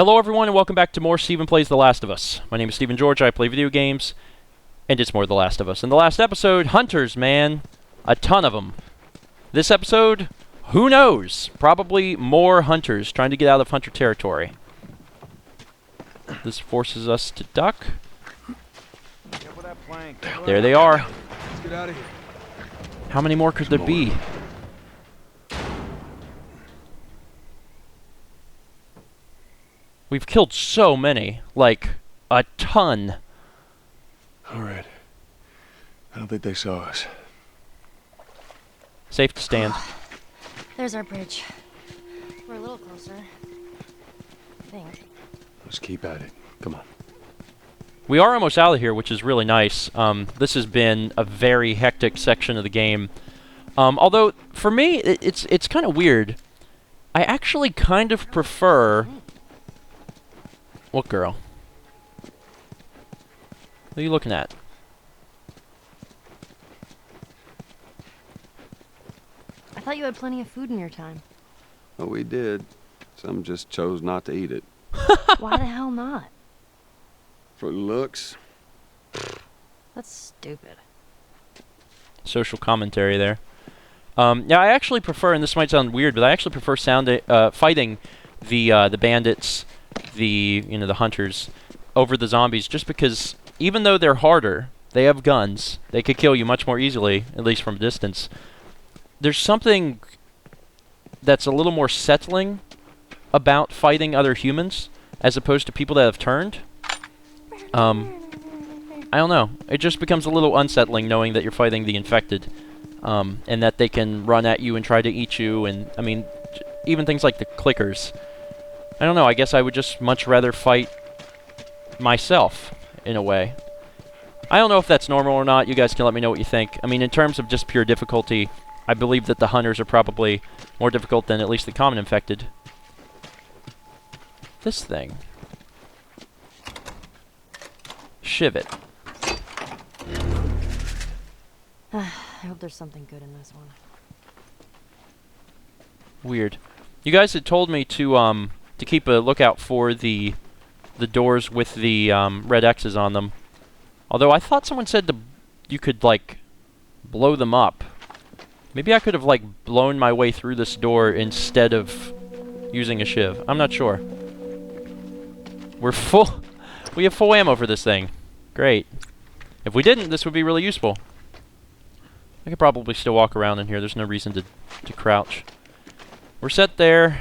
Hello everyone and welcome back to more Stephen Plays The Last of Us. My name is Stephen George, I play video games, and it's more The Last of Us. In the last episode, hunters, man. A ton of them. This episode, who knows? Probably more hunters trying to get out of hunter territory. This forces us to duck. There they are. Let's get out of here. How many more could there be? We've killed so many, like a ton. All right. I don't think they saw us. Safe to stand. There's our bridge. We're a little closer. I think. Let's keep at it. Come on. We are almost out of here, which is really nice. This has been a very hectic section of the game. Although, for me, it's kind of weird. I actually kind of prefer... What girl? What are you looking at? I thought you had plenty of food in your time. Oh, we did. Some just chose not to eat it. Why the hell not? For looks. That's stupid. Social commentary there. Yeah, I actually prefer, and this might sound weird, but I actually prefer fighting the bandits, the hunters, over the zombies, just because even though they're harder, they have guns, they could kill you much more easily, at least from a distance. There's something that's a little more settling about fighting other humans as opposed to people that have turned. I don't know. It just becomes a little unsettling knowing that you're fighting the infected, and that they can run at you and try to eat you, and, I mean, even things like the clickers. I don't know, I guess I would just much rather fight myself, in a way. I don't know if that's normal or not. You guys can let me know what you think. I mean, in terms of just pure difficulty, I believe that the hunters are probably more difficult than at least the common infected. This thing. Shiv it. I hope there's something good in this one. Weird. You guys had told me to keep a lookout for the doors with the red X's on them. Although I thought someone said you could, like, blow them up. Maybe I could have, like, blown my way through this door instead of using a shiv. I'm not sure. We're full. We have full ammo for this thing. Great. If we didn't, this would be really useful. I could probably still walk around in here. There's no reason to crouch. We're set there.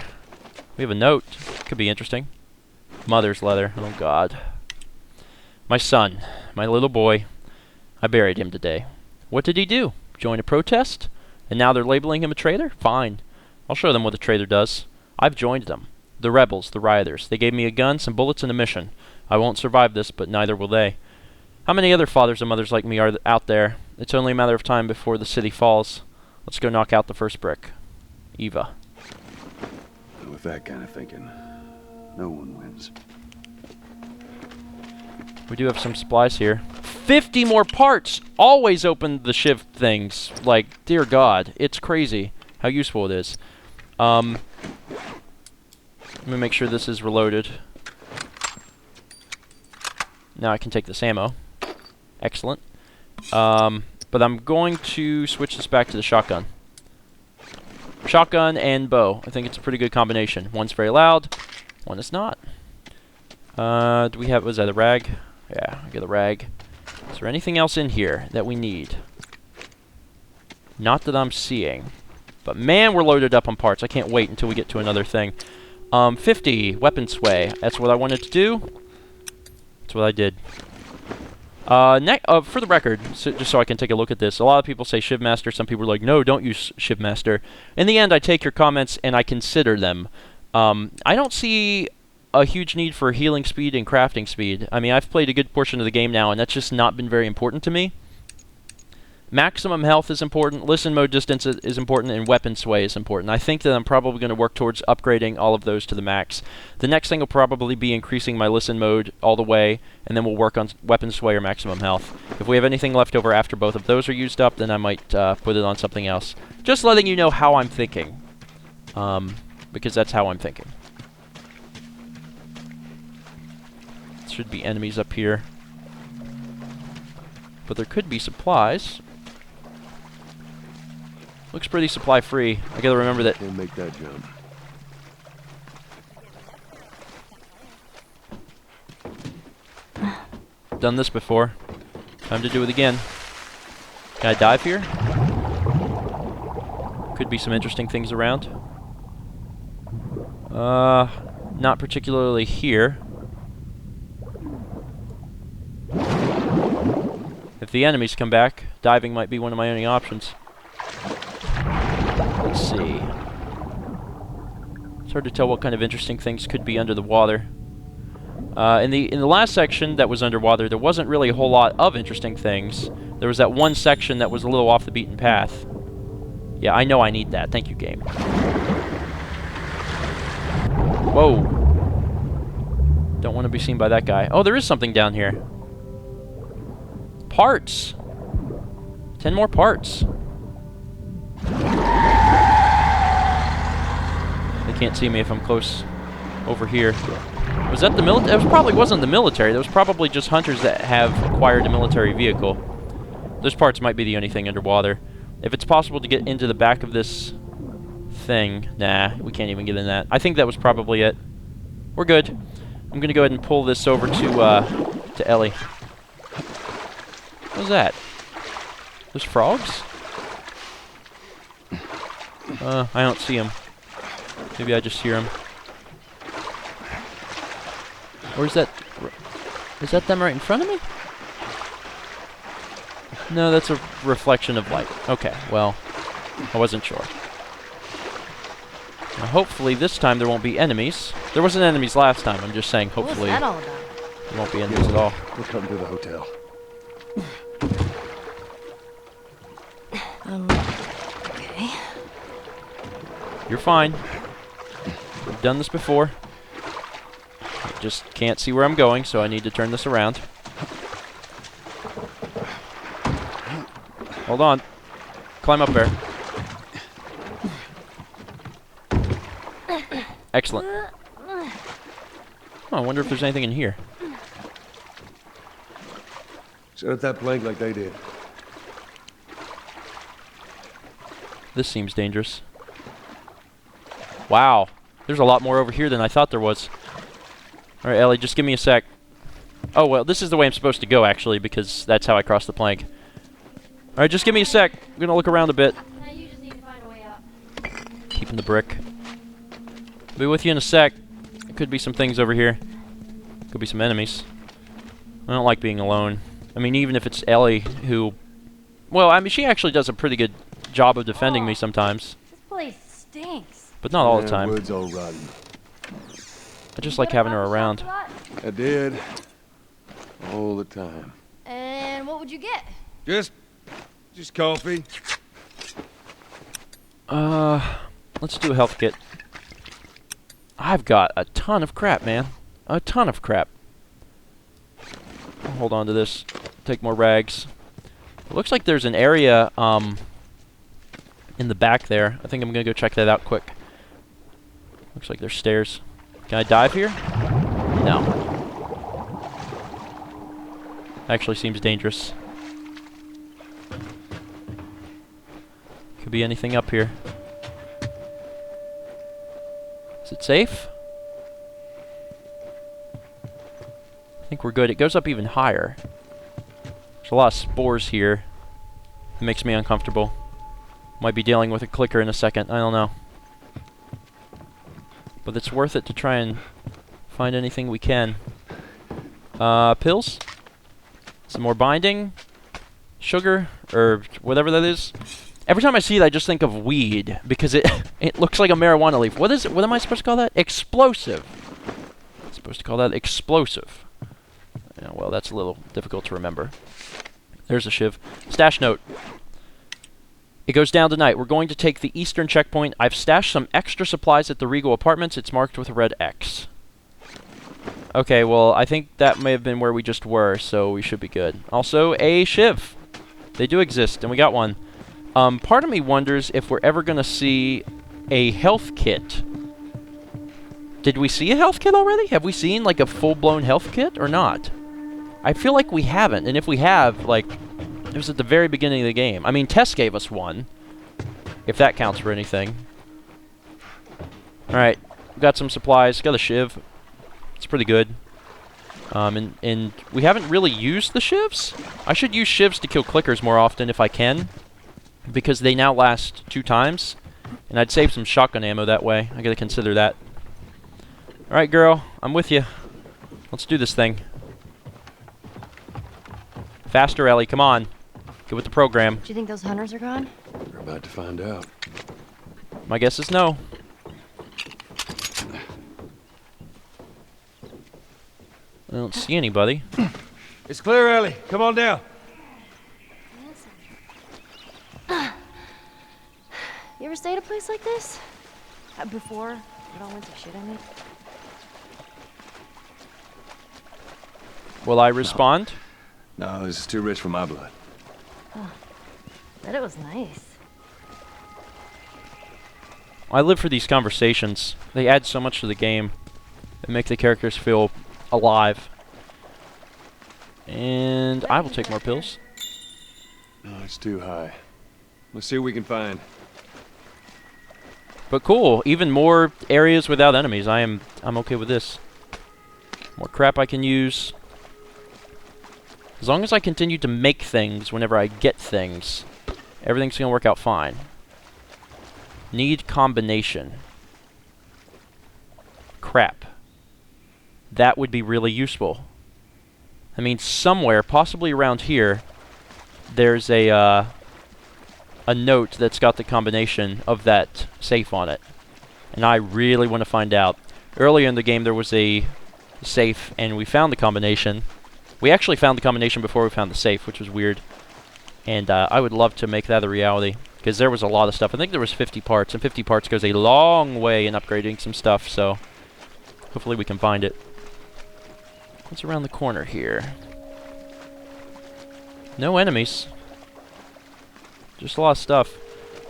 We have a note. Could be interesting. Mother's leather. Oh, God. My son. My little boy. I buried him today. What did he do? Join a protest? And now they're labeling him a traitor? Fine. I'll show them what a traitor does. I've joined them. The rebels, the rioters. They gave me a gun, some bullets, and a mission. I won't survive this, but neither will they. How many other fathers and mothers like me are out there? It's only a matter of time before the city falls. Let's go knock out the first brick. Eva. With that kind of thinking, no one wins. We do have some supplies here. 50 more parts! Always open the shiv things. Like, dear God, it's crazy how useful it is. Let me make sure this is reloaded. Now I can take this ammo. Excellent. But I'm going to switch this back to the shotgun. Shotgun and bow. I think it's a pretty good combination. One's very loud, one is not. Do we have, was that a rag? Yeah, I get a rag. Is there anything else in here that we need? Not that I'm seeing. But man, we're loaded up on parts. I can't wait until we get to another thing. 50, weapon sway. That's what I wanted to do. That's what I did. For the record, just so I can take a look at this, a lot of people say Shivmaster. Some people are like, no, don't use Shivmaster. In the end, I take your comments and I consider them. I don't see a huge need for healing speed and crafting speed. I mean, I've played a good portion of the game now, and that's just not been very important to me. Maximum health is important, listen mode distance is important, and weapon sway is important. I think that I'm probably going to work towards upgrading all of those to the max. The next thing will probably be increasing my listen mode all the way, and then we'll work on weapon sway or maximum health. If we have anything left over after both of those are used up, then I might put it on something else. Just letting you know how I'm thinking, because that's how I'm thinking. should be enemies up here. But there could be supplies. Looks pretty supply free. I gotta remember that. Can't make that jump. Done this before. Time to do it again. Can I dive here? Could be some interesting things around. Not particularly here. If the enemies come back, diving might be one of my only options. Let's see. It's hard to tell what kind of interesting things could be under the water. In the last section that was underwater, there wasn't really a whole lot of interesting things. There was that one section that was a little off the beaten path. Yeah, I know I need that. Thank you, game. Whoa. Don't want to be seen by that guy. Oh, there is something down here. Parts. 10 more parts. They can't see me if I'm close over here. Was that the military? It probably wasn't the military. That was probably just hunters that have acquired a military vehicle. Those parts might be the only thing underwater. If it's possible to get into the back of this thing... Nah, we can't even get in that. I think that was probably it. We're good. I'm gonna go ahead and pull this over to Ellie. What was that? Those frogs? I don't see them. Maybe I just hear them. Or is that them right in front of me? No, that's a reflection of light. Okay, well, I wasn't sure. Now, hopefully this time there won't be enemies. There wasn't enemies last time. I'm just saying hopefully What was that all about? there won't be enemies at all. We'll come to the hotel. Okay. You're fine. We've done this before. I just can't see where I'm going, so I need to turn this around. Hold on. Climb up there. Excellent. Oh, I wonder if there's anything in here. Set up that plank like they did. This seems dangerous. Wow. There's a lot more over here than I thought there was. Alright, Ellie, just give me a sec. Oh, well, this is the way I'm supposed to go, actually, because that's how I crossed the plank. Alright, just give me a sec. I'm gonna look around a bit. You just need to find a way out. Keeping the brick. Be with you in a sec. There could be some things over here. Could be some enemies. I don't like being alone. I mean, even if it's Ellie who... Well, I mean, she actually does a pretty good job of defending me sometimes. This place stinks. But not all the Yeah, time. Wood's all rotten. I just like having her around. I did. All the time. And what would you get? Just coffee. Let's do a health kit. I've got a ton of crap, man. A ton of crap. I'll hold on to this. Take more rags. It looks like there's an area, in the back there. I think I'm gonna go check that out quick. Looks like there's stairs. Can I dive here? No. Actually seems dangerous. Could be anything up here. Is it safe? I think we're good. It goes up even higher. There's a lot of spores here. It makes me uncomfortable. Might be dealing with a clicker in a second. I don't know. But it's worth it to try and find anything we can. Pills? Some more binding? Sugar? Or whatever that is? Every time I see it, I just think of weed, because it looks like a marijuana leaf. What is it? What am I supposed to call that? Explosive. I'm supposed to call that explosive. Yeah, well, that's a little difficult to remember. There's a shiv. Stash note. It goes down tonight. We're going to take the eastern checkpoint. I've stashed some extra supplies at the Regal Apartments. It's marked with a red X. Okay, well, I think that may have been where we just were, so we should be good. Also, a shiv. They do exist, and we got one. Part of me wonders if we're ever going to see a health kit Did we see a health kit already? Have we seen, like, a full-blown health kit or not? I feel like we haven't, and if we have, like, it was at the very beginning of the game. I mean, Tess gave us one, if that counts for anything. Alright, we got some supplies, got a shiv. It's pretty good. And we haven't really used the shivs. I should use shivs to kill clickers more often if I can, because they now last 2 times, and I'd save some shotgun ammo that way. I gotta consider that. Alright, girl, I'm with you. Let's do this thing. Faster, Ellie, come on. Get with the program. Do you think those hunters are gone? We're about to find out. My guess is no. I don't see anybody. It's clear, Ellie. Come on down. You ever stay at a place like this? Before it all went to shit, I mean? Will I respond? No, this is too rich for my blood. Bet it was nice. I live for these conversations. They add so much to the game. They make the characters feel alive. And I will take more pills. No, it's too high. Let's see what we can find. But cool, even more areas without enemies. I'm okay with this. More crap I can use. As long as I continue to make things whenever I get things, everything's gonna work out fine. Need combination. Crap. That would be really useful. I mean, somewhere, possibly around here, there's a note that's got the combination of that safe on it. And I really want to find out. Earlier in the game, there was a safe, and we found the combination. We actually found the combination before we found the safe, which was weird. And I would love to make that a reality, because there was a lot of stuff. I think there was 50 parts, and 50 parts goes a long way in upgrading some stuff, so hopefully we can find it. What's around the corner here? No enemies. Just a lot of stuff.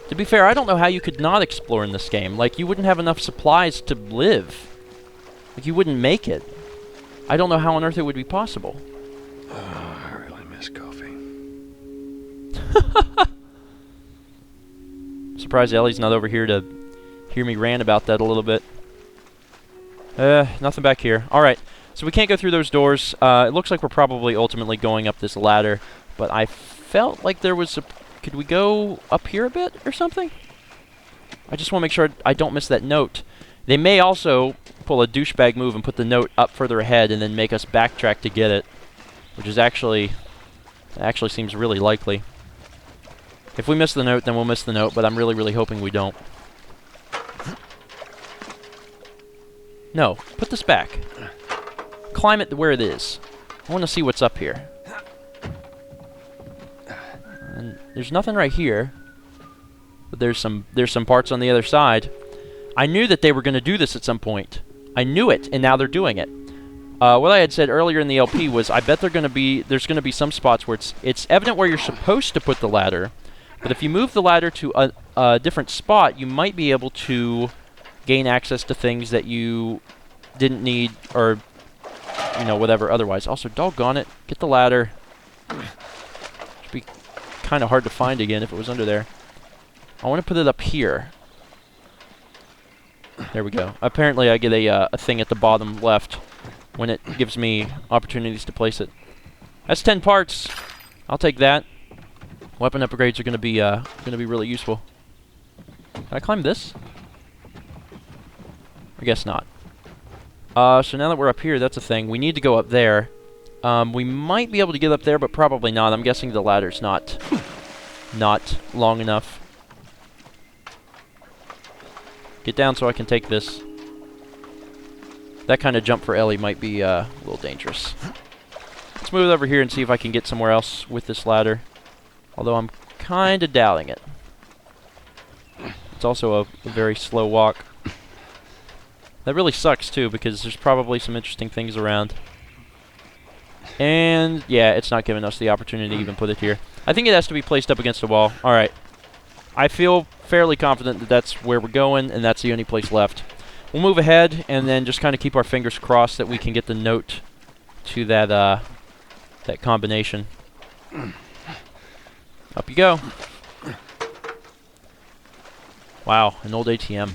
To be fair, I don't know how you could not explore in this game. Like, you wouldn't have enough supplies to live. Like, you wouldn't make it. I don't know how on earth it would be possible. Oh, I really miss coffee. Surprised Ellie's not over here to hear me rant about that a little bit. Nothing back here. Alright, so we can't go through those doors. It looks like we're probably ultimately going up this ladder, but I felt like there was a... Could we go up here a bit or something? I just want to make sure I don't miss that note. They may also pull a douchebag move and put the note up further ahead and then make us backtrack to get it, which is actually seems really likely. If we miss the note, then we'll miss the note, but I'm really, really hoping we don't. No, put this back. Climb it to where it is. I want to see what's up here. And there's nothing right here, but there's some parts on the other side. I knew that they were going to do this at some point. I knew it, and now they're doing it. What I had said earlier in the LP was I bet there's going to be some spots where it's evident where you're supposed to put the ladder, but if you move the ladder to a different spot, you might be able to gain access to things that you didn't need, or you know, whatever otherwise. Also, doggone it, get the ladder. Should be kind of hard to find again if it was under there. I want to put it up here. There we go. Apparently I get a thing at the bottom left when it gives me opportunities to place it. That's 10 parts. I'll take that. Weapon upgrades are gonna be really useful. Can I climb this? I guess not. So now that we're up here, that's a thing. We need to go up there. We might be able to get up there, but probably not. I'm guessing the ladder's not long enough. Get down so I can take this. That kind of jump for Ellie might be a little dangerous. Let's move it over here and see if I can get somewhere else with this ladder. Although I'm kind of doubting it. It's also a very slow walk. That really sucks too, because there's probably some interesting things around. And yeah, it's not giving us the opportunity to even put it here. I think it has to be placed up against a wall. Alright. I feel fairly confident that that's where we're going, and that's the only place left. we'll move ahead and then just kind of keep our fingers crossed that we can get the note to that that combination. Up you go. Wow, an old ATM.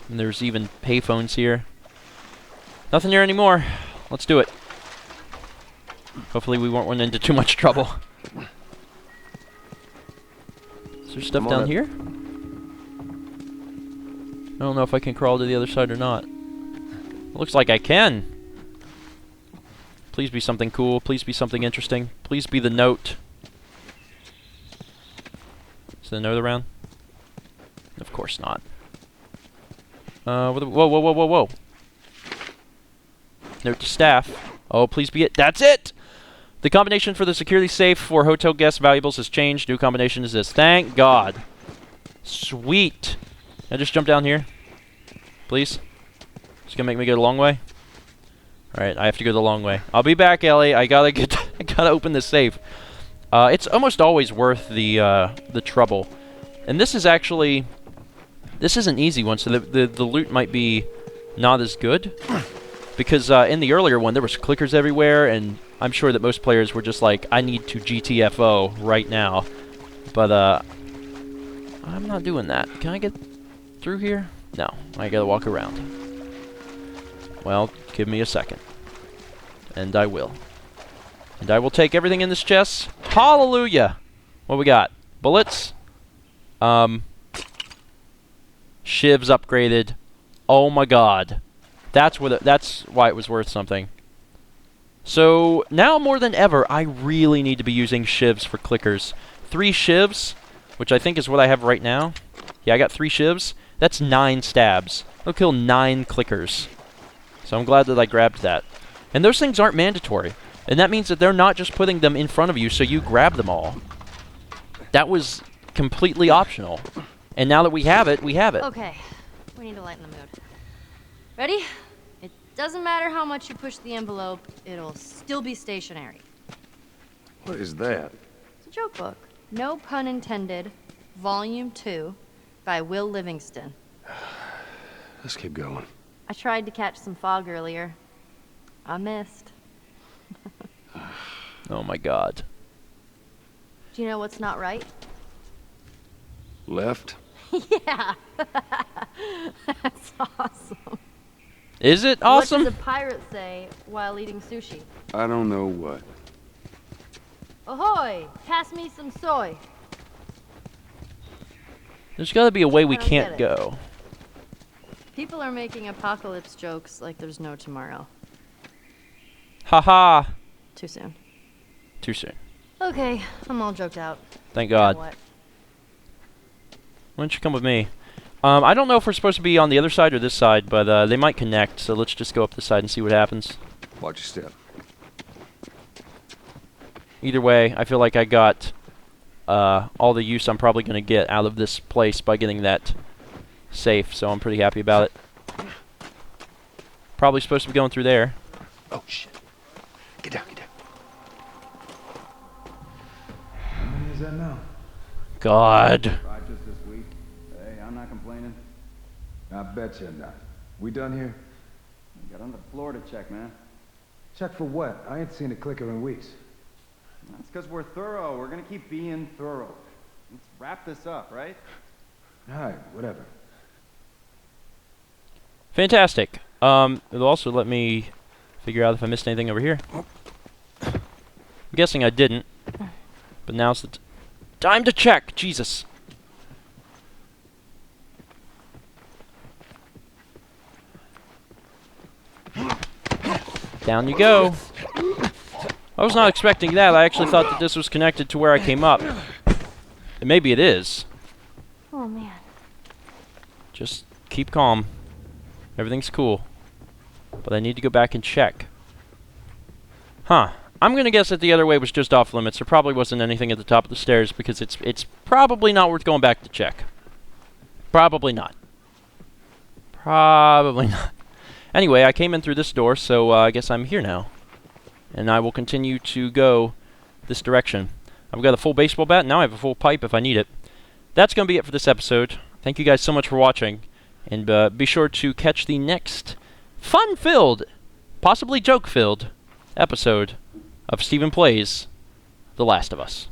And there's even payphones here. Nothing here anymore. Let's do it. Hopefully we won't run into too much trouble. Is there stuff down here? I don't know if I can crawl to the other side or not. It looks like I can. Please be something cool. Please be something interesting. Please be the note. Is the note around? Of course not. Whoa, whoa, whoa, whoa, whoa. Note to staff. Oh, please be it. That's it! The combination for the security safe for hotel guest valuables has changed. New combination is this. Thank God. Sweet. Can I just jump down here? Please? It's gonna make me go the long way? Alright, I have to go the long way. I'll be back, Ellie. I gotta get I gotta open this safe. It's almost always worth the trouble. And this is actually this is an easy one, so the loot might be not as good. Because in the earlier one there was clickers everywhere, and I'm sure that most players were just like, I need to GTFO right now. But I'm not doing that. Can I get through here? No, I gotta walk around. Well, give me a second. And I will. And I will take everything in this chest. Hallelujah! What we got? Bullets? Shivs upgraded. Oh my god. That's why it was worth something. So, now more than ever, I really need to be using shivs for clickers. 3 shivs, which I think is what I have right now. Yeah, I got 3 shivs. That's 9 stabs. It'll kill 9 clickers. So I'm glad that I grabbed that. And those things aren't mandatory. And that means that they're not just putting them in front of you so you grab them all. That was completely optional. And now that we have it, we have it. Okay, we need to lighten the mood. Ready? It doesn't matter how much you push the envelope, it'll still be stationary. What is that? It's a joke book. No pun intended. Volume 2 by Will Livingston. Let's keep going. I tried to catch some fog earlier. I missed. Oh my god. Do you know what's not right? Left? Yeah. That's awesome. Is it awesome? What does a pirate say while eating sushi? I don't know what. Ahoy! Pass me some soy. There's gotta be a way we I don't can't get it. go. People are making apocalypse jokes like there's no tomorrow. Haha. Too soon. Too soon. Okay, I'm all joked out. Thank Now God. what? Why don't you come with me? I don't know if we're supposed to be on the other side or this side, but they might connect, so let's just go up this side and see what happens. Watch your step. Either way, I feel like I got all the use I'm probably going to get out of this place by getting that safe, so I'm pretty happy about it. Probably supposed to be going through there. Oh, shit. Get down, get down. How many is that now? God. Right, just this week. Hey, I'm not complaining. I bet you're not. We done here? Got on the floor to check, man. Check for what? I ain't seen a clicker in weeks. That's because we're thorough. We're gonna keep being thorough. Let's wrap this up, right? Alright, whatever. Fantastic. It'll also let me figure out if I missed anything over here. I'm guessing I didn't. But now's the time to check. Jesus. Down you go. I was not expecting that. I actually thought that this was connected to where I came up. And maybe it is. Oh man. Just keep calm. Everything's cool. But I need to go back and check. Huh. I'm gonna guess that the other way was just off limits. There probably wasn't anything at the top of the stairs because it's probably not worth going back to check. Probably not. Probably not. Anyway, I came in through this door, so I guess I'm here now. And I will continue to go this direction. I've got a full baseball bat, now I have a full pipe if I need it. That's going to be it for this episode. Thank you guys so much for watching. And be sure to catch the next fun-filled, possibly joke-filled episode of Stephen Plays The Last of Us.